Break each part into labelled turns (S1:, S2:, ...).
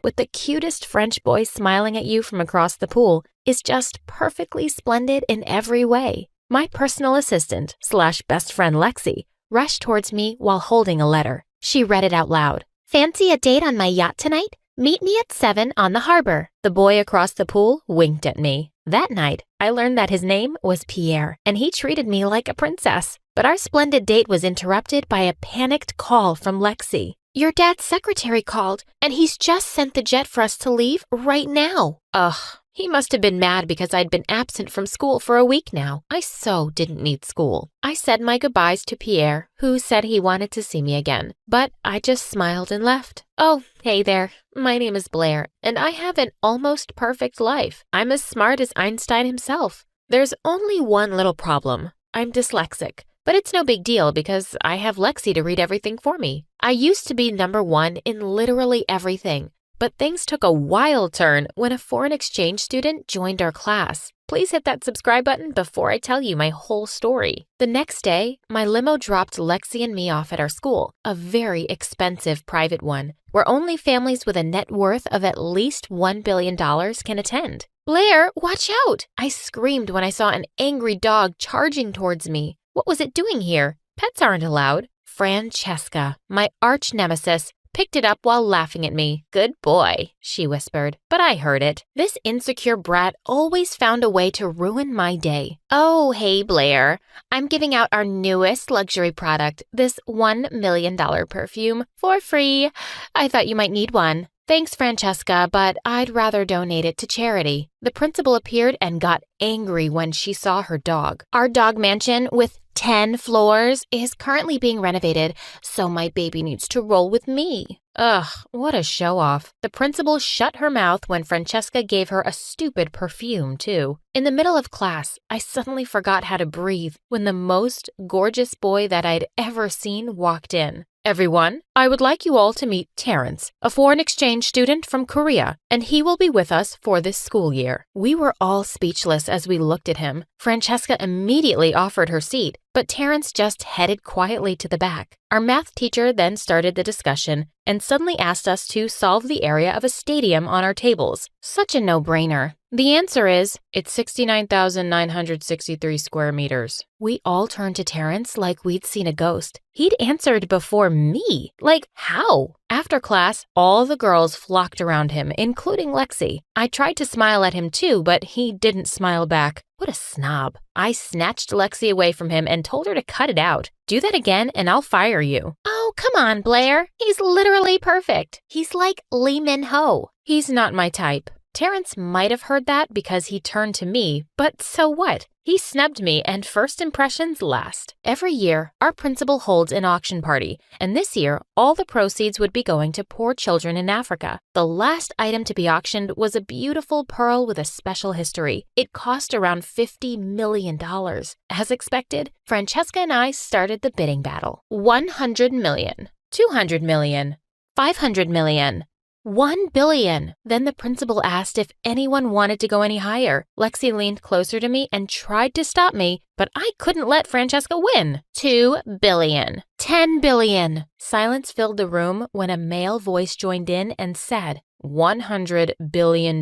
S1: with the cutest French boy smiling at you from across the pool is just perfectly splendid in every way. My personal assistant / best friend Lexi rushed towards me while holding a letter. She read it out loud. "Fancy a date on my yacht tonight? Meet me at 7 on the harbor." The boy across the pool winked at me. That night, I learned that his name was Pierre, and he treated me like a princess. But our splendid date was interrupted by a panicked call from Lexi. "Your dad's secretary called, and he's just sent the jet for us to leave right now." Ugh, he must have been mad because I'd been absent from school for a week now. I so didn't need school. I said my goodbyes to Pierre, who said he wanted to see me again, but I just smiled and left. Oh, hey there. My name is Blair, and I have an almost perfect life. I'm as smart as Einstein himself. There's only one little problem. I'm dyslexic. But it's no big deal because I have Lexi to read everything for me. I used to be #1 in literally everything, but things took a wild turn when a foreign exchange student joined our class. Please hit that subscribe button before I tell you my whole story. The next day, my limo dropped Lexi and me off at our school, a very expensive private one, where only families with a net worth of at least $1 billion can attend. "Blair, watch out!" I screamed when I saw an angry dog charging towards me. What was it doing here? Pets aren't allowed. Francesca, my arch nemesis, picked it up while laughing at me. "Good boy," she whispered, but I heard it. This insecure brat always found a way to ruin my day. "Oh, hey, Blair. I'm giving out our newest luxury product, this $1 million perfume, for free. I thought you might need one." "Thanks, Francesca, but I'd rather donate it to charity." The principal appeared and got angry when she saw her dog. "Our dog mansion with 10 floors is currently being renovated, so my baby needs to roll with me." Ugh, what a show-off. The principal shut her mouth when Francesca gave her a stupid perfume, too. In the middle of class, I suddenly forgot how to breathe when the most gorgeous boy that I'd ever seen walked in. "Everyone, I would like you all to meet Terrence, a foreign exchange student from Korea, and he will be with us for this school year." We were all speechless as we looked at him. Francesca immediately offered her seat, but Terrence just headed quietly to the back. Our math teacher then started the discussion and suddenly asked us to solve the area of a stadium on our tables. Such a no-brainer. The answer is, it's 69,963 square meters. We all turned to Terrence like we'd seen a ghost. He'd answered before me. Like, how? After class, all the girls flocked around him, including Lexi. I tried to smile at him too, but he didn't smile back. What a snob. I snatched Lexi away from him and told her to cut it out. "Do that again and I'll fire you." "Oh, come on, Blair. He's literally perfect. He's like Lee Min-ho." "He's not my type." Terrence might have heard that because he turned to me, but so what? He snubbed me, and first impressions last. Every year, our principal holds an auction party, and this year, all the proceeds would be going to poor children in Africa. The last item to be auctioned was a beautiful pearl with a special history. It cost around $50 million. As expected, Francesca and I started the bidding battle. 100 million, 200 million, 500 million. 1 billion. Then the principal asked if anyone wanted to go any higher. Lexi leaned closer to me and tried to stop me, but I couldn't let Francesca win. 2 billion. 10 billion. Silence filled the room when a male voice joined in and said, $100 billion.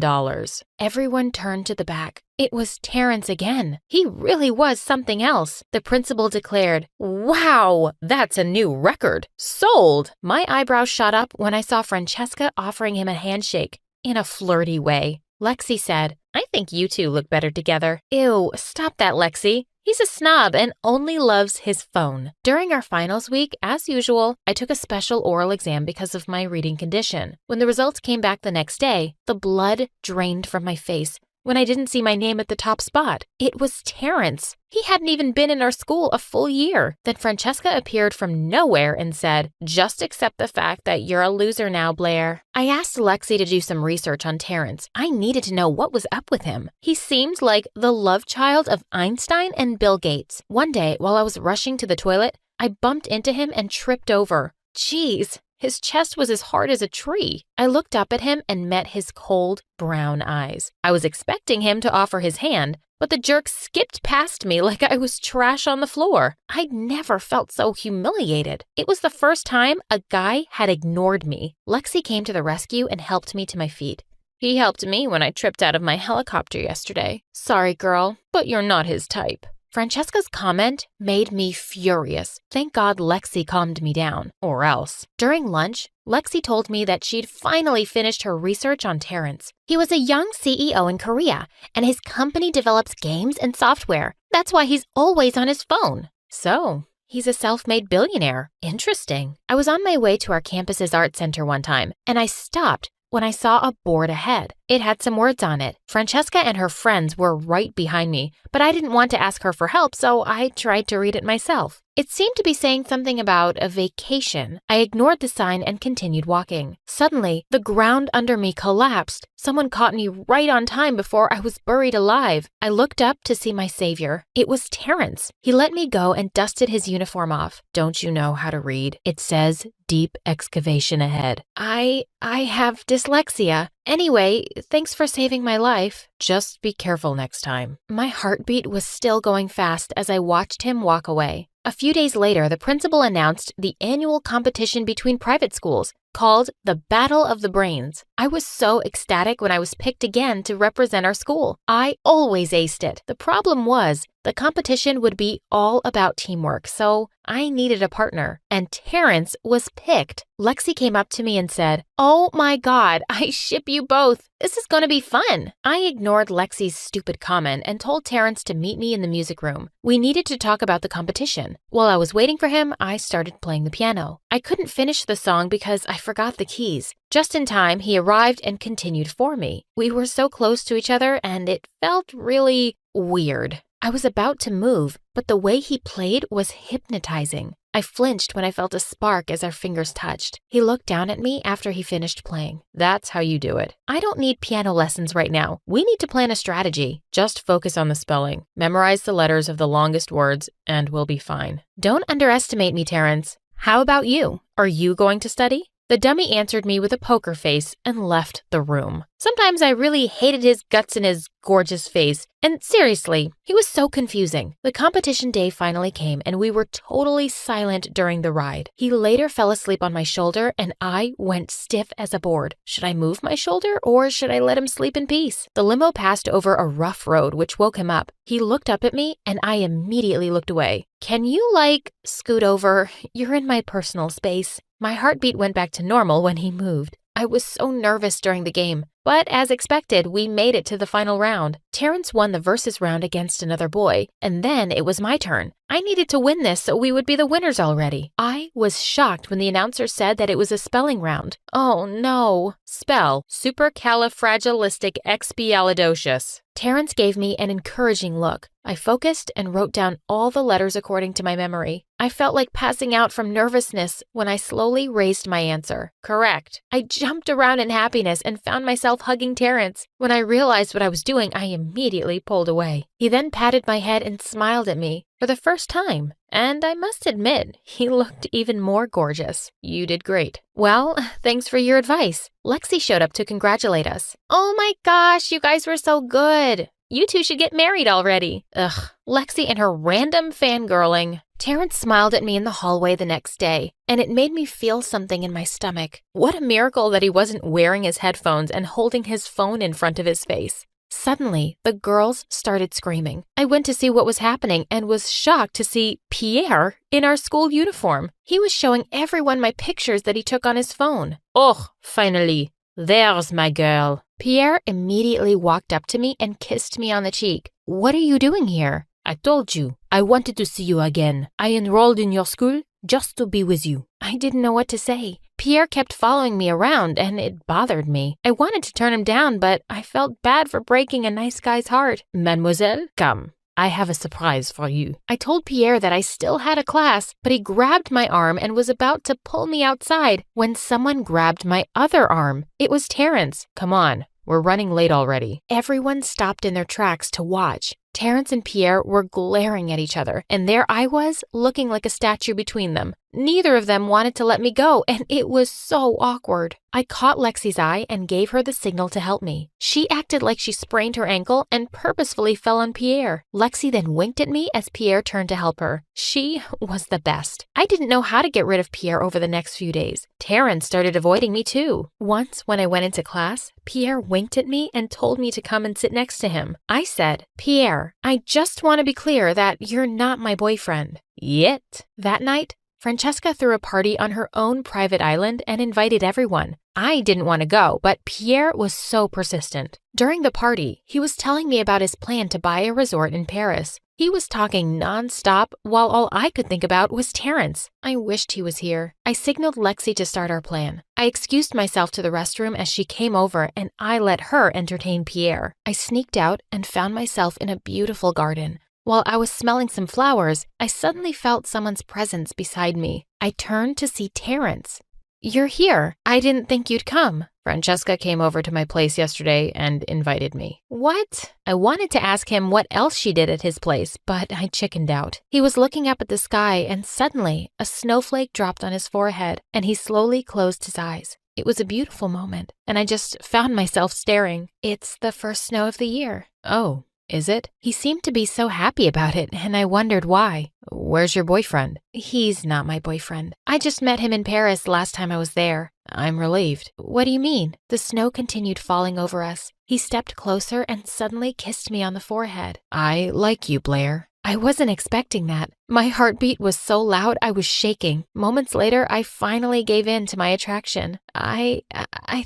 S1: Everyone turned to the back. It was Terrence again. He really was something else. The principal declared, "Wow, that's a new record. Sold." My eyebrows shot up when I saw Francesca offering him a handshake in a flirty way. Lexi said, "I think you two look better together." Ew, stop that, Lexi. He's a snob and only loves his phone. During our finals week, as usual, I took a special oral exam because of my reading condition. When the results came back the next day, the blood drained from my face when I didn't see my name at the top spot. It was Terrence. He hadn't even been in our school a full year. Then Francesca appeared from nowhere and said, "Just accept the fact that you're a loser now, Blair." I asked Lexi to do some research on Terrence. I needed to know what was up with him. He seemed like the love child of Einstein and Bill Gates. One day, while I was rushing to the toilet, I bumped into him and tripped over. Geez, His chest was as hard as a tree. I looked up at him and met his cold, brown eyes. I was expecting him to offer his hand, but the jerk skipped past me like I was trash on the floor. I'd never felt so humiliated. It was the first time a guy had ignored me. Lexi came to the rescue and helped me to my feet. He helped me when I tripped out of my helicopter yesterday. Sorry, girl, but you're not his type. Francesca's comment made me furious. Thank God Lexi calmed me down, or else. During lunch, Lexi told me that she'd finally finished her research on Terrence. He was a young CEO in Korea, and his company develops games and software. That's why he's always on his phone. So, he's a self-made billionaire. Interesting. I was on my way to our campus's art center one time, and I stopped when I saw a board ahead. It had some words on it. Francesca and her friends were right behind me, but I didn't want to ask her for help, so I tried to read it myself. It seemed to be saying something about a vacation. I ignored the sign and continued walking. Suddenly, the ground under me collapsed. Someone caught me right on time before I was buried alive. I looked up to see my savior. It was Terrence. He let me go and dusted his uniform off. Don't you know how to read? It says deep excavation ahead. I have dyslexia. Anyway, thanks for saving my life. Just be careful next time. My heartbeat was still going fast as I watched him walk away. A few days later, the principal announced the annual competition between private schools called the Battle of the Brains. I was so ecstatic when I was picked again to represent our school. I always aced it. The problem was, the competition would be all about teamwork, so I needed a partner. And Terrence was picked. Lexi came up to me and said, "Oh my God, I ship you both. This is going to be fun." I ignored Lexi's stupid comment and told Terrence to meet me in the music room. We needed to talk about the competition. While I was waiting for him, I started playing the piano. I couldn't finish the song because I forgot the keys. Just in time, he arrived and continued for me. We were so close to each other and it felt really weird. I was about to move, but the way he played was hypnotizing. I flinched when I felt a spark as our fingers touched. He looked down at me after he finished playing. That's how you do it. I don't need piano lessons right now. We need to plan a strategy. Just focus on the spelling. Memorize the letters of the longest words, and we'll be fine. Don't underestimate me, Terrence. How about you? Are you going to study? The dummy answered me with a poker face and left the room. Sometimes I really hated his guts and his gorgeous face. And seriously, he was so confusing. The competition day finally came and we were totally silent during the ride. He later fell asleep on my shoulder and I went stiff as a board. Should I move my shoulder or should I let him sleep in peace? The limo passed over a rough road which woke him up. He looked up at me and I immediately looked away. Can you, scoot over? You're in my personal space. My heartbeat went back to normal when he moved. I was so nervous during the game, but as expected, we made it to the final round. Terrence won the versus round against another boy, and then it was my turn. I needed to win this so we would be the winners already. I was shocked when the announcer said that it was a spelling round. Oh no. Spell supercalifragilisticexpialidocious. Terrence gave me an encouraging look. I focused and wrote down all the letters according to my memory. I felt like passing out from nervousness when I slowly raised my answer. Correct. I jumped around in happiness and found myself hugging Terrence. When I realized what I was doing, I immediately pulled away. He then patted my head and smiled at me for the first time. And I must admit, he looked even more gorgeous. You did great. Well, thanks for your advice. Lexi showed up to congratulate us. Oh my gosh, you guys were so good. You two should get married already. Ugh, Lexi and her random fangirling. Terrence smiled at me in the hallway the next day, and it made me feel something in my stomach. What a miracle that he wasn't wearing his headphones and holding his phone in front of his face. Suddenly, the girls started screaming. I went to see what was happening and was shocked to see Pierre in our school uniform. He was showing everyone my pictures that he took on his phone. Oh, finally. There's my girl. Pierre immediately walked up to me and kissed me on the cheek. What are you doing here? I told you. I wanted to see you again. I enrolled in your school just to be with you. I didn't know what to say. Pierre kept following me around and it bothered me. I wanted to turn him down, but I felt bad for breaking a nice guy's heart. Mademoiselle, come. I have a surprise for you. I told Pierre that I still had a class, but he grabbed my arm and was about to pull me outside when someone grabbed my other arm. It was Terrence. Come on, we're running late already. Everyone stopped in their tracks to watch. Terrence and Pierre were glaring at each other, and there I was, looking like a statue between them. Neither of them wanted to let me go, and it was so awkward. I caught Lexi's eye and gave her the signal to help me. She acted like she sprained her ankle and purposefully fell on Pierre. Lexi then winked at me as Pierre turned to help her. She was the best. I didn't know how to get rid of Pierre over the next few days. Terrence started avoiding me too. Once, when I went into class, Pierre winked at me and told me to come and sit next to him. I said, "Pierre, I just want to be clear that you're not my boyfriend." Yet. That night, Francesca threw a party on her own private island and invited everyone. I didn't want to go, but Pierre was so persistent. During the party, he was telling me about his plan to buy a resort in Paris. He was talking nonstop while all I could think about was Terrence. I wished he was here. I signaled Lexi to start our plan. I excused myself to the restroom as she came over and I let her entertain Pierre. I sneaked out and found myself in a beautiful garden. While I was smelling some flowers, I suddenly felt someone's presence beside me. I turned to see Terrence. "You're here. I didn't think you'd come." "Francesca came over to my place yesterday and invited me." "What?" I wanted to ask him what else she did at his place, but I chickened out. He was looking up at the sky and suddenly a snowflake dropped on his forehead and he slowly closed his eyes. It was a beautiful moment, and I just found myself staring. "It's the first snow of the year." "Oh. Is it?" He seemed to be so happy about it, and I wondered why. "Where's your boyfriend?" "He's not my boyfriend. I just met him in Paris last time I was there." "I'm relieved." "What do you mean?" The snow continued falling over us. He stepped closer and suddenly kissed me on the forehead. "I like you, Blair." I wasn't expecting that. My heartbeat was so loud I was shaking. Moments later, I finally gave in to my attraction. I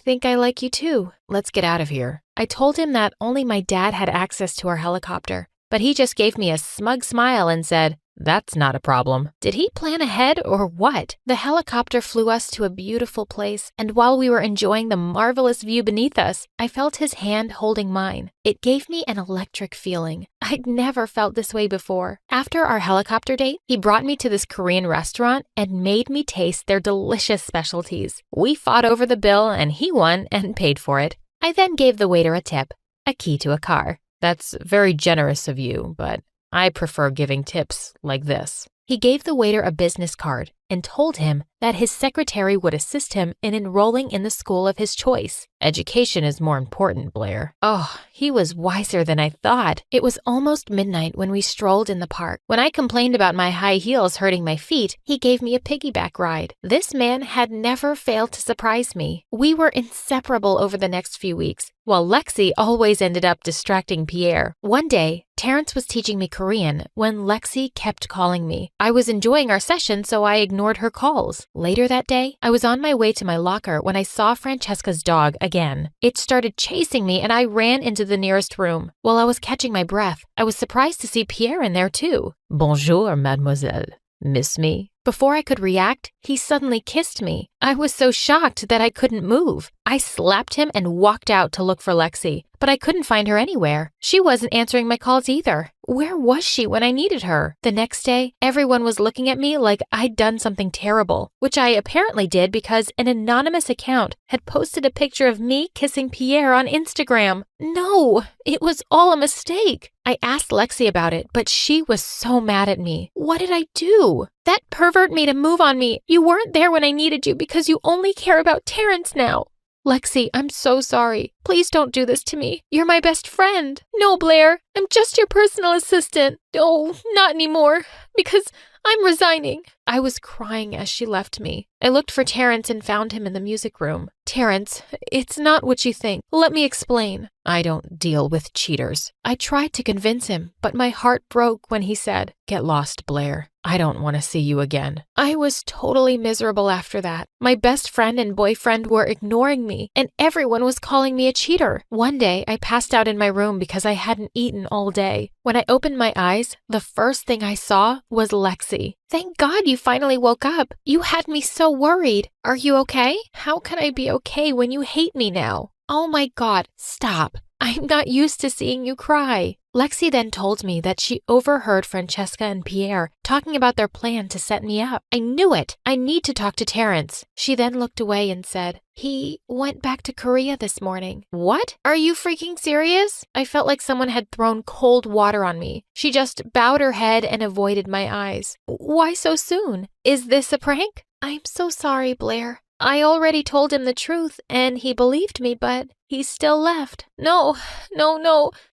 S1: think I like you too." "Let's get out of here." I told him that only my dad had access to our helicopter, but he just gave me a smug smile and said, "That's not a problem." Did he plan ahead or what? The helicopter flew us to a beautiful place, and while we were enjoying the marvelous view beneath us, I felt his hand holding mine. It gave me an electric feeling. I'd never felt this way before. After our helicopter date, he brought me to this Korean restaurant and made me taste their delicious specialties. We fought over the bill and he won and paid for it. I then gave the waiter a tip, a key to a car. "That's very generous of you, but I prefer giving tips like this." He gave the waiter a business card and told him that his secretary would assist him in enrolling in the school of his choice. "Education is more important, Blair." Oh, he was wiser than I thought. It was almost midnight when we strolled in the park. When I complained about my high heels hurting my feet, he gave me a piggyback ride. This man had never failed to surprise me. We were inseparable over the next few weeks, while Lexi always ended up distracting Pierre. One day, Terrence was teaching me Korean when Lexi kept calling me. I was enjoying our session, so I ignored her calls. Later that day, I was on my way to my locker when I saw Francesca's dog again. It started chasing me and I ran into the nearest room. While I was catching my breath, I was surprised to see Pierre in there too. "Bonjour, mademoiselle. Miss me?" Before I could react, he suddenly kissed me. I was so shocked that I couldn't move. I slapped him and walked out to look for Lexi, but I couldn't find her anywhere. She wasn't answering my calls either. Where was she when I needed her? The next day, everyone was looking at me like I'd done something terrible, which I apparently did because an anonymous account had posted a picture of me kissing Pierre on Instagram. No, it was all a mistake. I asked Lexi about it, but she was so mad at me. What did I do? That pervert made a move on me. You weren't there when I needed you because you only care about Terrence now. Lexi, I'm so sorry. Please don't do this to me. You're my best friend. No, Blair, I'm just your personal assistant. Oh, not anymore, because I'm resigning. I was crying as she left me. I looked for Terrence and found him in the music room. "Terrence, it's not what you think. Let me explain." "I don't deal with cheaters." I tried to convince him, but my heart broke when he said, "Get lost, Blair. I don't want to see you again." I was totally miserable after that. My best friend and boyfriend were ignoring me, and everyone was calling me a cheater. One day, I passed out in my room because I hadn't eaten all day. When I opened my eyes, the first thing I saw was Lexi. "Thank God you finally woke up. You had me so worried. Are you okay? How can I be okay when you hate me now?" "Oh my God, stop. I'm not used to seeing you cry." Lexi then told me that she overheard Francesca and Pierre talking about their plan to set me up. I knew it! I need to talk to Terrence. She then looked away and said, "He went back to Korea this morning." What? Are you freaking serious? I felt like someone had thrown cold water on me. She just bowed her head and avoided my eyes. Why so soon? Is this a prank? I'm so sorry, Blair. I already told him the truth, and he believed me, but he still left. No,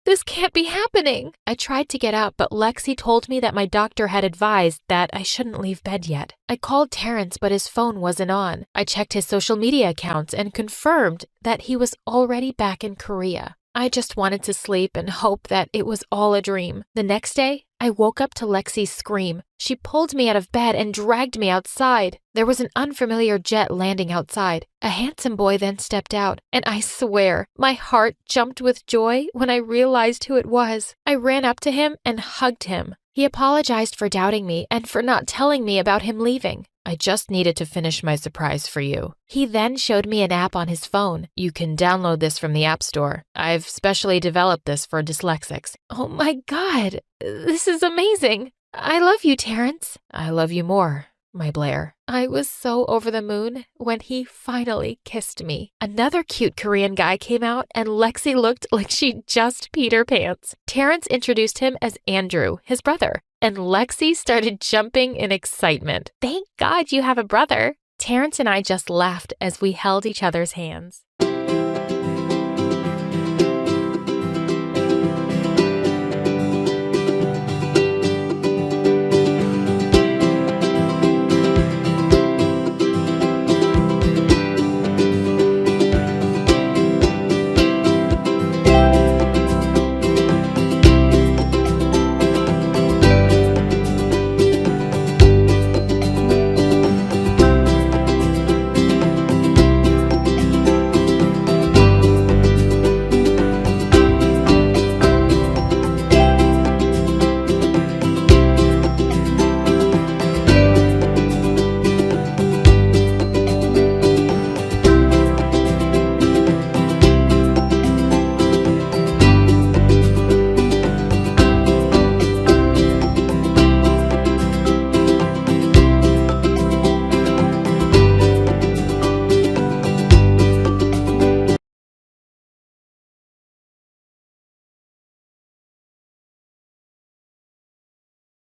S1: this can't be happening. I tried to get up, but Lexi told me that my doctor had advised that I shouldn't leave bed yet. I called Terrence, but his phone wasn't on. I checked his social media accounts and confirmed that he was already back in Korea. I just wanted to sleep and hope that it was all a dream. The next day, I woke up to Lexi's scream. She pulled me out of bed and dragged me outside. There was an unfamiliar jet landing outside. A handsome boy then stepped out, and I swear, my heart jumped with joy when I realized who it was. I ran up to him and hugged him. He apologized for doubting me and for not telling me about him leaving. I just needed to finish my surprise for you. He then showed me an app on his phone. You can download this from the App Store. I've specially developed this for dyslexics. Oh my God, this is amazing. I love you, Terrence. I love you more, my Blair. I was so over the moon when he finally kissed me. Another cute Korean guy came out and Lexi looked like she just peed her pants. Terrence introduced him as Andrew, his brother, and Lexi started jumping in excitement. Thank God you have a brother. Terrence and I just laughed as we held each other's hands.